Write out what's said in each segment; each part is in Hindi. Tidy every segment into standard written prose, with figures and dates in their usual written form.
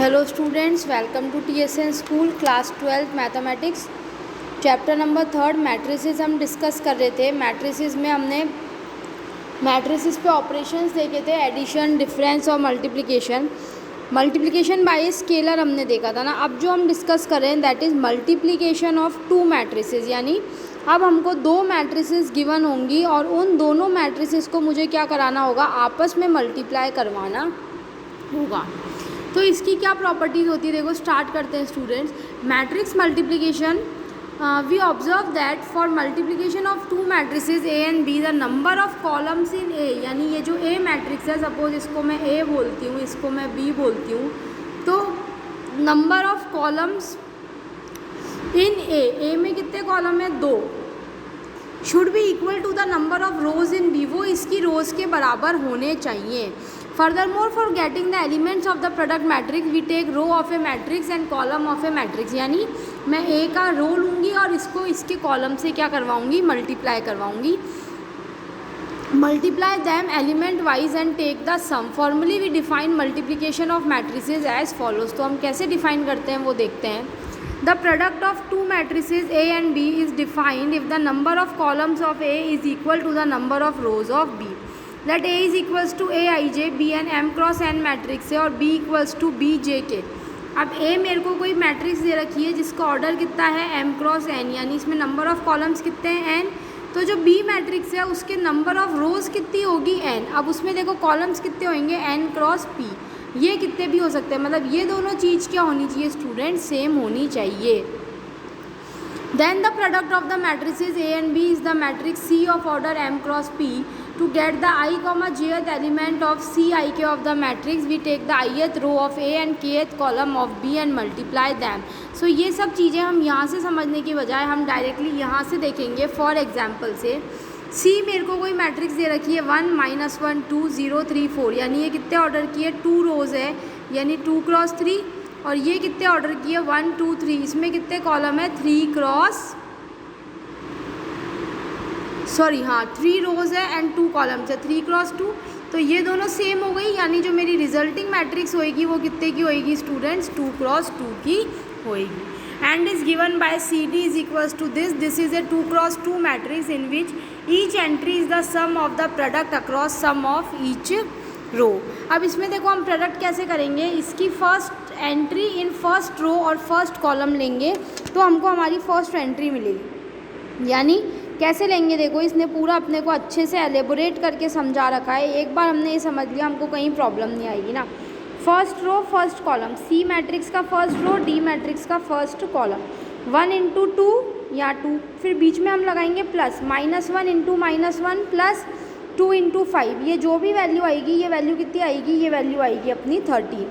Hello students, welcome to TSN school class 12 mathematics chapter number 3 matrices हम डिस्कस कर रहे थे। मैट्रिसेस में हमने मैट्रिसेस पे ऑपरेशंस देखे थे, एडिशन, डिफरेंस और मल्टीप्लिकेशन। मल्टीप्लिकेशन बाय स्केलर हमने देखा था ना। अब जो हम डिस्कस कर रहे हैं that is multiplication of two matrices, यानी अब हमको दो मैट्रिसेस गिवन होंगी और उन दोनों मैट्रिसेस को मुझे क्या कराना होगा, आपस में मल्टीप्लाई करवाना होगा। तो इसकी क्या प्रॉपर्टीज़ होती है, देखो स्टार्ट करते हैं students. Matrix multiplication, we observe that for multiplication of two matrices A and B the number of columns in A, यानी ये जो ए मैट्रिक्स है, सपोज इसको मैं ए बोलती हूँ, इसको मैं बी बोलती हूँ, तो number of columns in A में कितने कॉलम है, 2, should be equal to the number of rows in B, वो इसकी रोज के बराबर होने चाहिए। Furthermore, for getting the elements of the product matrix, we take row of a matrix and column of a matrix, यानी मैं ए का रो लूँगी और इसको इसके कॉलम से क्या करवाऊँगी, मल्टीप्लाई करवाऊँगी। Multiply them element wise and take the sum. Formally we define multiplication of matrices as follows. तो हम कैसे डिफाइन करते हैं वो देखते हैं। The product of two matrices A and B is defined if the number of columns of A is equal to the number of rows of B. Let A is equals to A I J, B and M cross N matrix है और B equals to B J K। अब A मेरे को कोई मैट्रिक्स दे रखी है जिसका ऑर्डर कितना है, M क्रॉस N, यानी इसमें नंबर ऑफ कॉलम्स कितने हैं, N। तो जो B मैट्रिक्स है उसके नंबर ऑफ रोज कितनी होगी, N। अब उसमें देखो कॉलम्स कितने होंगे, N क्रॉस P। ये कितने भी हो सकते हैं, मतलब ये दोनों चीज़ क्या होनी चाहिए स्टूडेंट, सेम होनी चाहिए। Then the product of the matrices A and B is the matrix C of order M cross P. To get the I, jth element of C I K of the matrix, we take the ith row of A and kth column of B and multiply them. So ये सब चीज़ें हम यहाँ से समझने की बजाय हम डायरेक्टली यहाँ से देखेंगे। फॉर एग्जाम्पल से C मेरे को कोई मैट्रिक्स दे रखी है 1 -1 2 0 3 4, यानी ये कितने ऑर्डर की है, 2 रोज़ है, यानी 2 क्रॉस 3। और ये कितने ऑर्डर की है, 1 2 3, इसमें कितने कॉलम है, 3 रोज़ है एंड 2 कॉलम्स है, 3 क्रॉस 2। तो ये दोनों सेम हो गई, यानी जो मेरी रिजल्टिंग मैट्रिक्स होएगी वो कितने की होएगी स्टूडेंट्स, 2 क्रॉस 2 की होएगी। And is given by C D is equals to this is a 2 cross 2 matrix in which each entry is the sum of the product across sum of each row. अब इसमें देखो हम प्रोडक्ट कैसे करेंगे, इसकी first entry in first row और फर्स्ट कॉलम लेंगे तो हमको हमारी फर्स्ट एंट्री मिलेगी। यानी कैसे लेंगे, देखो इसने पूरा अपने को अच्छे से एलेबोरेट करके समझा रखा है। एक बार हमने ये समझ लिया हमको कहीं प्रॉब्लम नहीं आएगी ना। First row first column, C matrix का फर्स्ट रो, डी मैट्रिक्स का फर्स्ट कॉलम, 1 × 2 या 2, फिर बीच में हम लगाएंगे प्लस, -1 × -1 प्लस 2 × 5। ये जो भी वैल्यू आएगी, ये वैल्यू कितनी आएगी, ये वैल्यू आएगी अपनी 30।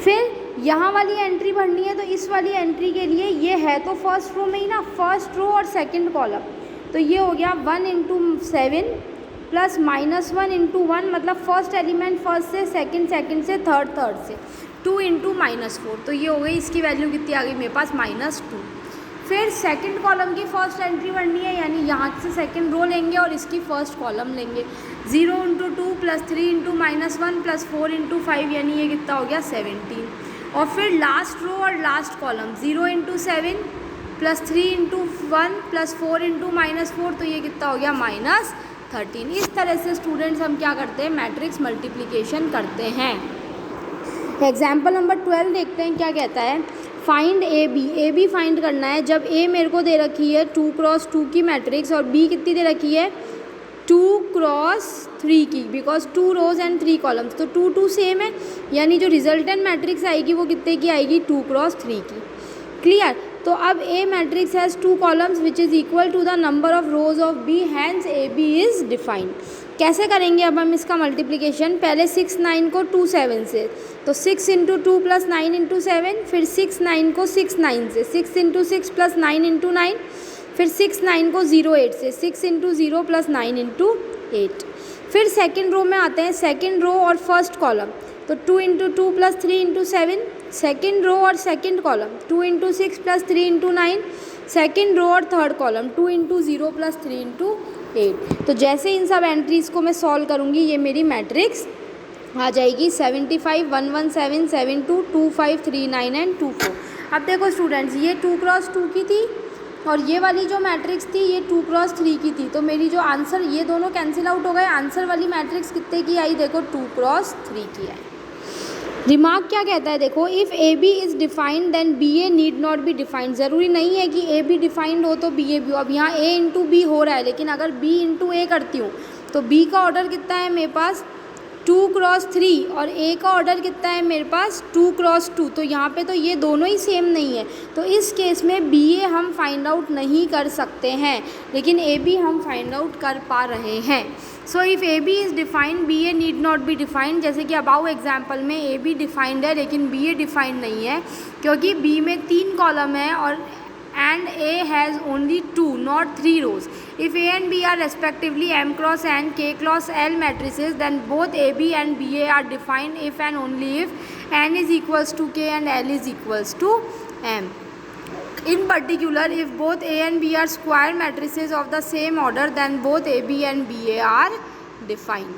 फिर यहाँ वाली एंट्री भरनी है, तो इस वाली एंट्री के लिए ये है तो फर्स्ट रो में ही ना, फर्स्ट रो और सेकंड कॉलम, तो ये हो गया 1 × 7 प्लस -1 × 1, मतलब फर्स्ट एलिमेंट फर्स्ट से, सेकंड से, थर्ड से, 2 × -4, तो ये हो गई, इसकी वैल्यू कितनी आ गई मेरे पास, -2। फिर सेकंड कॉलम की फर्स्ट एंट्री भरनी है, यानी यहाँ से सेकंड रो लेंगे और इसकी फर्स्ट कॉलम लेंगे, 0 × 2 प्लस 3 × -1 प्लस 4 × 5, यानी ये कितना हो गया 17। और फिर लास्ट रो और लास्ट कॉलम 0 × 7 प्लस 3 × 1 प्लस 4 × -4, तो ये कितना हो गया -13। इस तरह से स्टूडेंट्स हम क्या करते हैं, मैट्रिक्स मल्टीप्लिकेशन करते हैं। एग्जाम्पल नंबर 12 देखते हैं क्या कहता है। फाइंड ए बी फाइंड करना है। जब ए मेरे को दे रखी है 2 क्रॉस 2 की मैट्रिक्स और बी कितनी दे रखी है, 2 क्रॉस 3 की, बिकॉज 2 रोज एंड 3 कॉलम्स, तो 2 2 सेम है, यानी जो रिजल्टेंट मैट्रिक्स आएगी वो कितने की आएगी, 2 क्रॉस 3 की। क्लियर। तो अब A matrix has 2 columns which is equal to the number of rows of B, hence A B is defined. कैसे करेंगे अब हम इसका मल्टीप्लिकेशन, पहले 6 9 को 2 7 से, तो 6 × 2 प्लस 9 × 7, फिर 6 9 को 6 9 से, 6 × 6 प्लस 9 × 9, फिर 6 9 को 0 8 से, 6 × 0 प्लस 9 × 8। फिर सेकंड रो में आते हैं, सेकंड रो और फर्स्ट कॉलम, तो 2 × 2 प्लस 3 × 7, सेकंड रो और second column, 2 × 6 plus 3 × 9, second row और थर्ड कॉलम, 2 × 0 प्लस 3 × 8। तो जैसे इन सब एंट्रीज़ को मैं सॉल्व करूँगी, ये मेरी मैट्रिक्स आ जाएगी 75, 117, 72, 25, 39 एंड 24। अब देखो स्टूडेंट्स, ये 2x2 की थी और ये वाली जो मैट्रिक्स थी ये 2x3 की थी। तो मेरी जो आंसर, ये दोनों कैंसिल आउट हो गए। आंसर वाली मैट्रिक्स कितने की आई? देखो 2x3 की आई। रिमार्क क्या कहता है? देखो, if A B is defined then B A need not be defined. ज़रूरी नहीं है कि ए बी डिफाइंड हो तो बी ए भी हो। अब यहाँ ए इंटू बी हो रहा है, लेकिन अगर बी इंटू ए करती हूँ तो बी का ऑर्डर कितना है मेरे पास? 2x3 और ए का ऑर्डर कितना है मेरे पास? 2x2। तो यहाँ पे तो ये दोनों ही सेम नहीं है, तो इस केस में बी ए हम फाइंड आउट नहीं कर सकते हैं, लेकिन ए बी हम फाइंड आउट कर पा रहे हैं। So if A B is defined B A need not be defined. जैसे कि अबाउ एग्जाम्पल में ए बी डिफाइंड है लेकिन बी ए डिफाइंड नहीं है, क्योंकि बी में 3 कॉलम है और and A has only 2 not 3 rows. If A and B are respectively M cross and K cross L matrices, then both AB and BA are defined if and only if N is equals to K and L is equals to M. In particular, if both A and B are square matrices of the same order, then both AB and BA are defined.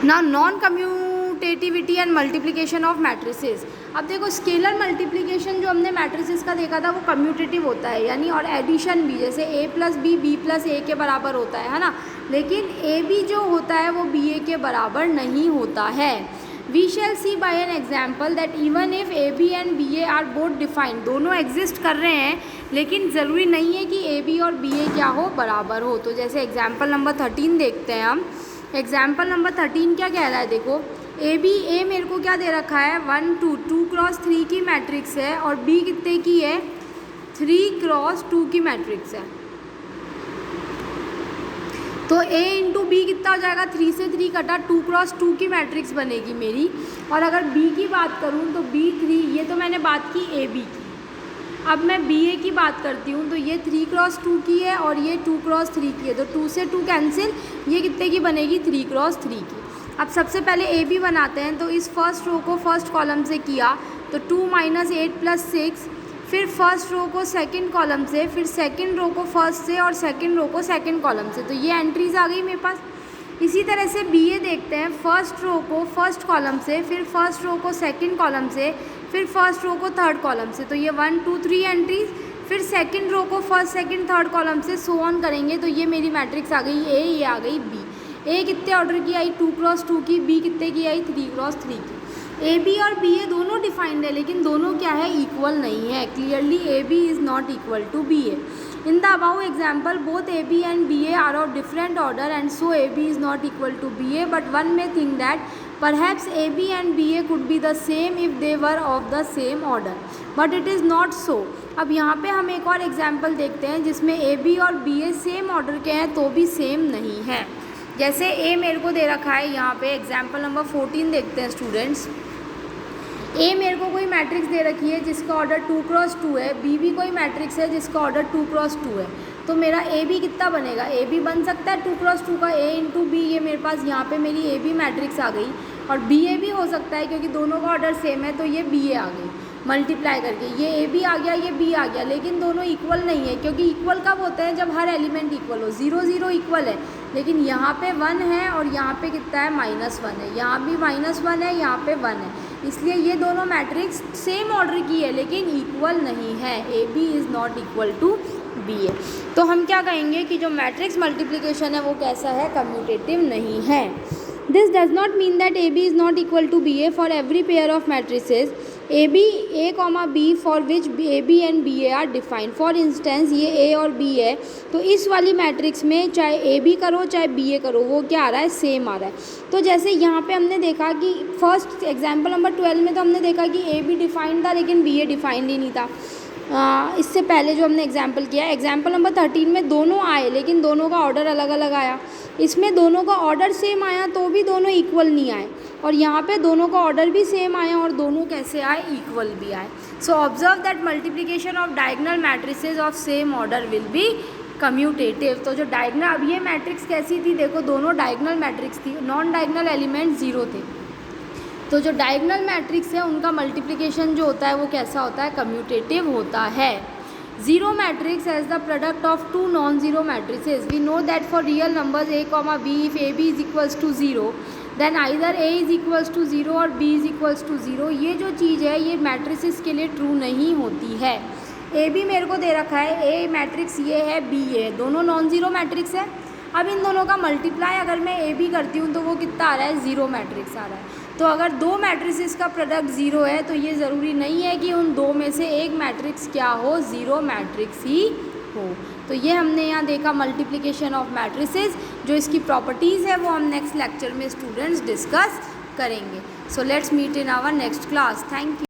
Now non-commutativity and multiplication of matrices. अब देखो, स्केलर मल्टीप्लिकेशन जो हमने मैट्रिसेस का देखा था वो कम्यूटेटिव होता है, यानी और एडिशन भी, जैसे a plus B B plus A के बराबर होता है ना, लेकिन ए बी जो होता है वो बी ए के बराबर नहीं होता है। We shall see by an example that even if A B and B A are both defined, दोनों एग्जिस्ट कर रहे हैं, लेकिन ज़रूरी नहीं है कि ए बी और बी ए क्या हो? बराबर हो। तो जैसे एग्जाम्पल नंबर 13 देखते हैं हम। एग्जाम्पल नंबर 13 क्या कह रहा है? देखो, ए बी, ए मेरे को क्या दे रखा है? 1 2 2x3 की मैट्रिक्स है और बी कितने की है? 3x2 की मैट्रिक्स है। तो a इंटू बी कितना हो जाएगा? 3 से 3 कटा 2x2 की मैट्रिक्स बनेगी मेरी। और अगर b की बात करूँ तो b3, ये तो मैंने बात की a b की। अब मैं ba की बात करती हूँ तो ये 3x2 की है और ये 2x3 की है, तो 2 से 2 कैंसिल, ये कितने की बनेगी? 3x3 की। अब सबसे पहले ए बी बनाते हैं, तो इस फर्स्ट रो को फर्स्ट कॉलम से किया तो 2 - 8 + 6, फिर फर्स्ट रो को सेकंड कॉलम से, फिर सेकंड रो को फर्स्ट से और सेकंड रो को सेकंड कॉलम से, तो ये एंट्रीज आ गई मेरे पास। इसी तरह से बी ए देखते हैं, फर्स्ट रो को फर्स्ट कॉलम से, फिर फर्स्ट रो को सेकंड कॉलम से, फिर फर्स्ट रो को थर्ड कॉलम से, तो ये 1 2 3 एंट्रीज, फिर सेकंड रो को फर्स्ट सेकंड थर्ड कॉलम से, सो ऑन करेंगे, तो ये मेरी मैट्रिक्स आ गई ए, ये आ गई बी। ए कितने ऑर्डर की आई? 2x2 की। बी कितने की आई? 3x3 की। ए बी और बी ए दोनों डिफाइंड है, लेकिन दोनों क्या है? इक्वल नहीं है। Clearly A B is not equal to B A. In the above example both A B and B A are of different order and so A B is not equal to B A, but one may think that perhaps A B and B A could be the same if they were of the same order, but it is not so. अब यहाँ पे हम एक और एग्जाम्पल देखते हैं जिसमें ए बी और बी ए सेम ऑर्डर के हैं तो भी सेम नहीं है। जैसे ए मेरे को दे रखा है यहाँ पे, एग्जाम्पल नंबर 14 देखते हैं स्टूडेंट्स। ए मेरे को कोई मैट्रिक्स दे रखी है जिसका ऑर्डर 2x2 है, बी भी कोई मैट्रिक्स है जिसका ऑर्डर 2x2 है, तो मेरा ए बी कितना बनेगा? ए बी बन सकता है 2x2 का, ए इंटू बी, ये मेरे पास यहाँ पे मेरी ए बी मैट्रिक्स आ गई, और बी ए भी हो सकता है क्योंकि दोनों का ऑर्डर सेम है, तो ये बी ए आ गई मल्टीप्लाई करके, ये ए बी आ गया, ये बी आ गया, लेकिन दोनों इक्वल नहीं है, क्योंकि इक्वल कब होते हैं? जब हर एलिमेंट इक्वल हो। 0 0 इक्वल है, लेकिन यहाँ पे 1 है और यहाँ पे कितना है? -1 है, यहाँ भी -1 है, यहाँ पे 1 है, इसलिए ये दोनों मैट्रिक्स सेम ऑर्डर की है लेकिन इक्वल नहीं है। A B is not equal to B A. तो हम क्या कहेंगे कि जो मैट्रिक्स मल्टीप्लिकेशन है वो कैसा है? कम्यूटेटिव नहीं है। This does not mean that A B is not equal to B A for every pair of matrices A B A comma B for which A B and B A are defined. For instance ये ए और बी है, तो इस वाली मैट्रिक्स में चाहे ए बी करो चाहे बी ए करो, वो क्या आ रहा है? सेम आ रहा है। तो जैसे यहाँ पे हमने देखा कि फर्स्ट एग्जाम्पल नंबर 12 में तो हमने देखा कि ए बी डिफाइंड था लेकिन बी ए डिफाइंड ही नहीं था। इससे पहले जो हमने एग्जाम्पल किया, एग्जाम्पल नंबर 13 में दोनों आए लेकिन दोनों का ऑर्डर अलग अलग आया। इसमें दोनों का ऑर्डर सेम आया तो भी दोनों इक्वल नहीं आए, और यहाँ पे दोनों का ऑर्डर भी सेम आया और दोनों कैसे आए? इक्वल भी आए। So observe that multiplication of diagonal matrices of same order will be commutative. तो जो डायगोनल, अब ये मैट्रिक्स कैसी थी? देखो, दोनों डायगोनल मैट्रिक्स थी, नॉन डायगोनल एलिमेंट 0 थे, तो जो डायगोनल मैट्रिक्स है उनका मल्टीप्लिकेशन जो होता है वो कैसा होता है? कम्यूटेटिव होता है। Zero matrix as the product of two non-zero matrices. We know that for real numbers a comma b, if ab is equals to 0, then either A is equals to 0 और बी इज़ इक्वल्स टू 0, ये जो चीज़ है ये मैट्रिसेस के लिए ट्रू नहीं होती है। ए भी मेरे को दे रखा है, ए मैट्रिक्स ये है, बी ये है, दोनों नॉन ज़ीरो मैट्रिक्स है। अब इन दोनों का मल्टीप्लाई अगर मैं ए बी करती हूँ तो वो कितना आ रहा है, 0 मैट्रिक्स आ रहा है। तो अगर दो मैट्रिसेस का प्रोडक्ट 0 है तो ये ज़रूरी नहीं है कि उन दो में से एक मैट्रिक्स क्या हो, 0 मैट्रिक्स ही हो। तो ये हमने यहाँ देखा मल्टीप्लिकेशन ऑफ मैट्रिसेस। जो इसकी प्रॉपर्टीज़ है वो हम नेक्स्ट लेक्चर में स्टूडेंट्स डिस्कस करेंगे। So let's meet in our next class. Thank you.